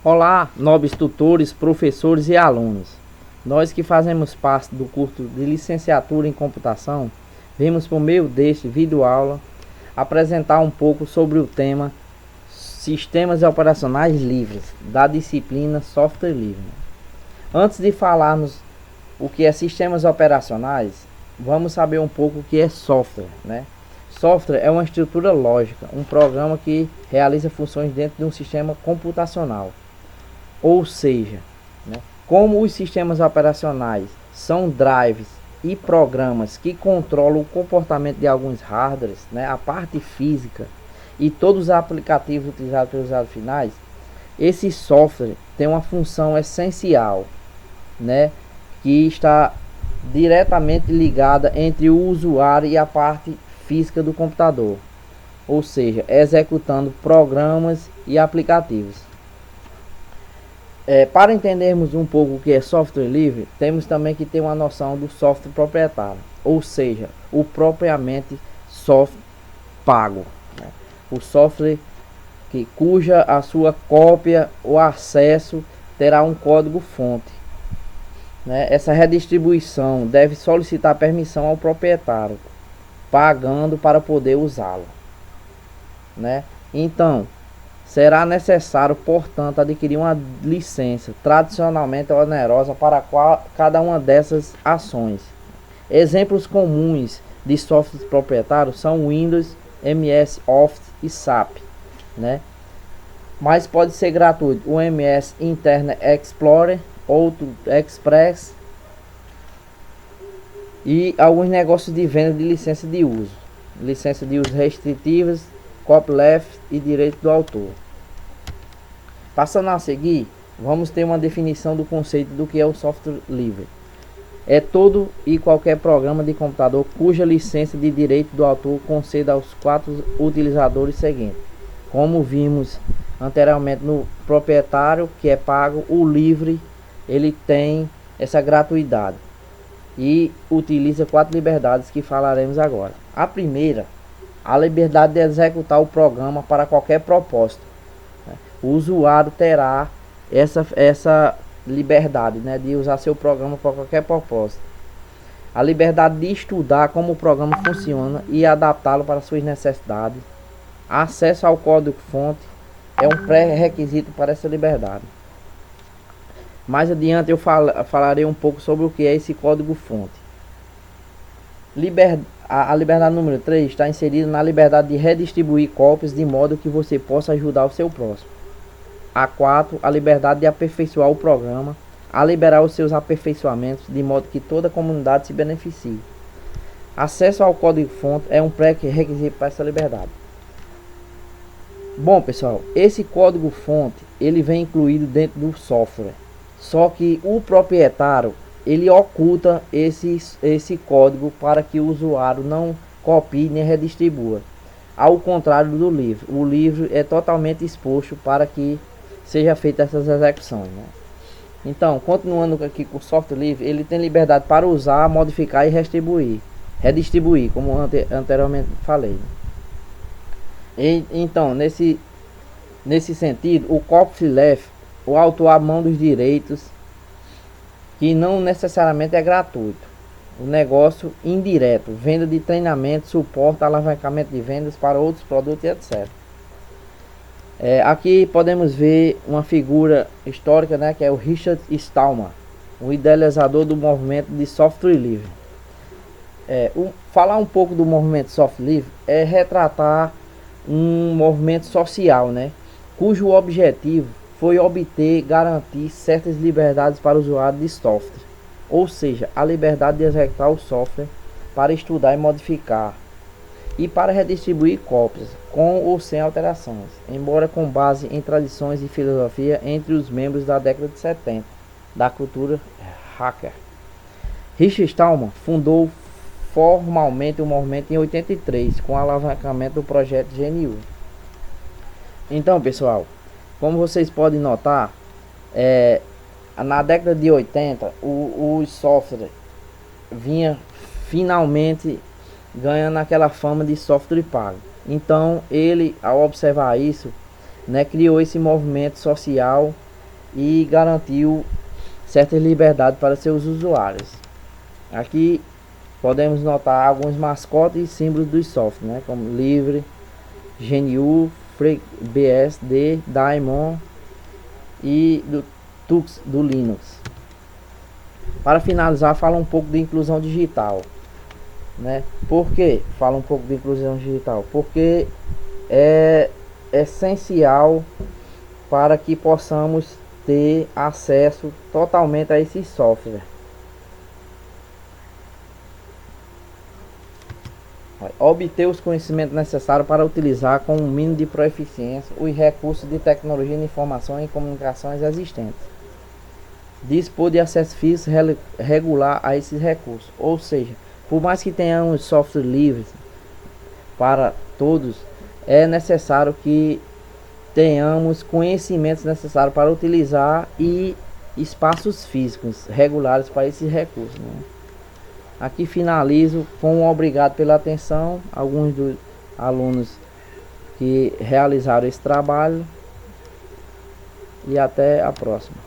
Olá, nobres tutores, professores e alunos. Nós que fazemos parte do curso de licenciatura em computação, vimos por meio deste videoaula apresentar um pouco sobre o tema Sistemas Operacionais Livres, da disciplina Software Livre. Antes de falarmos o que é sistemas operacionais, vamos saber um pouco o que é software, né? Software é uma estrutura lógica, um programa que realiza funções dentro de um sistema computacional. Ou seja, né, como os sistemas operacionais são drives e programas que controlam o comportamento de alguns hardwares, né, a parte física e todos os aplicativos utilizados pelos usuários finais, esse software tem uma função essencial, né, que está diretamente ligada entre o usuário e a parte física do computador, ou seja, executando programas e aplicativos. Para entendermos um pouco o que é software livre, temos também que ter uma noção do software proprietário, ou seja, o propriamente software pago, né? O software cuja a sua cópia ou acesso terá um código-fonte, né? Essa redistribuição deve solicitar permissão ao proprietário, pagando para poder usá-lo, né? Então, será necessário, portanto, adquirir uma licença tradicionalmente onerosa para cada uma dessas ações. Exemplos comuns de softwares proprietários são Windows, MS Office e SAP, né? Mas pode ser gratuito o MS Internet Explorer, outro Express e alguns negócios de venda de licença de uso restritivas, copyleft e direito do autor. Passando a seguir, vamos ter uma definição do conceito do que é o software livre. É todo e qualquer programa de computador cuja licença de direito do autor conceda aos 4 utilizadores seguintes. Como vimos anteriormente no proprietário, que é pago, o livre, ele tem essa gratuidade e utiliza 4 liberdades que falaremos agora. A primeira, a liberdade de executar o programa para qualquer propósito. O usuário terá essa liberdade, né, de usar seu programa para qualquer propósito. A liberdade de estudar como o programa funciona e adaptá-lo para suas necessidades. Acesso ao código-fonte é um pré-requisito para essa liberdade. Mais adiante eu falarei um pouco sobre o que é esse código-fonte. A liberdade número 3 está inserida na liberdade de redistribuir cópias de modo que você possa ajudar o seu próximo. A 4, a liberdade de aperfeiçoar o programa, a liberar os seus aperfeiçoamentos de modo que toda a comunidade se beneficie. Acesso ao código-fonte é um pré-requisito para essa liberdade. Bom, pessoal, esse código-fonte ele vem incluído dentro do software. Só que o proprietário ele oculta esse código para que o usuário não copie nem redistribua. Ao contrário do livre, o livre é totalmente exposto para que seja feita essas execuções, né? Então, continuando aqui com o software livre, ele tem liberdade para usar, modificar e redistribuir, como anteriormente falei. Então, nesse sentido, o copyleft, o autor à mão dos direitos, que não necessariamente é gratuito. O negócio indireto, venda de treinamento, suporte, alavancamento de vendas para outros produtos e etc. Aqui podemos ver uma figura histórica, né, que é o Richard Stallman, o idealizador do movimento de software livre. Falar um pouco do movimento software livre é retratar um movimento social, né, cujo objetivo foi obter, garantir certas liberdades para o usuário de software, ou seja, a liberdade de executar o software para estudar e modificar, e para redistribuir cópias, com ou sem alterações, embora com base em tradições e filosofia entre os membros da década de 70, da cultura hacker. Richard Stallman fundou formalmente o movimento em 83, com o alavancamento do projeto GNU. Então, pessoal, como vocês podem notar, na década de 80, o software vinha finalmente ganhando aquela fama de software pago. Então ele, ao observar isso, né, criou esse movimento social e garantiu certa liberdade para seus usuários. Aqui podemos notar alguns mascotes e símbolos dos softwares, né, como Livre, GNU, FreeBSD, Daemon e do Tux do Linux. Para finalizar, fala um pouco de inclusão digital, né? Por que fala um pouco de inclusão digital? Porque é essencial para que possamos ter acesso totalmente a esse software. Obter os conhecimentos necessários para utilizar com um mínimo de proficiência os recursos de tecnologia de informação e comunicações existentes. Dispor de acesso físico regular a esses recursos. Ou seja, por mais que tenhamos software livres para todos, é necessário que tenhamos conhecimentos necessários para utilizar e espaços físicos regulares para esses recursos, né? Aqui finalizo com um obrigado pela atenção, alguns dos alunos que realizaram esse trabalho, e até a próxima.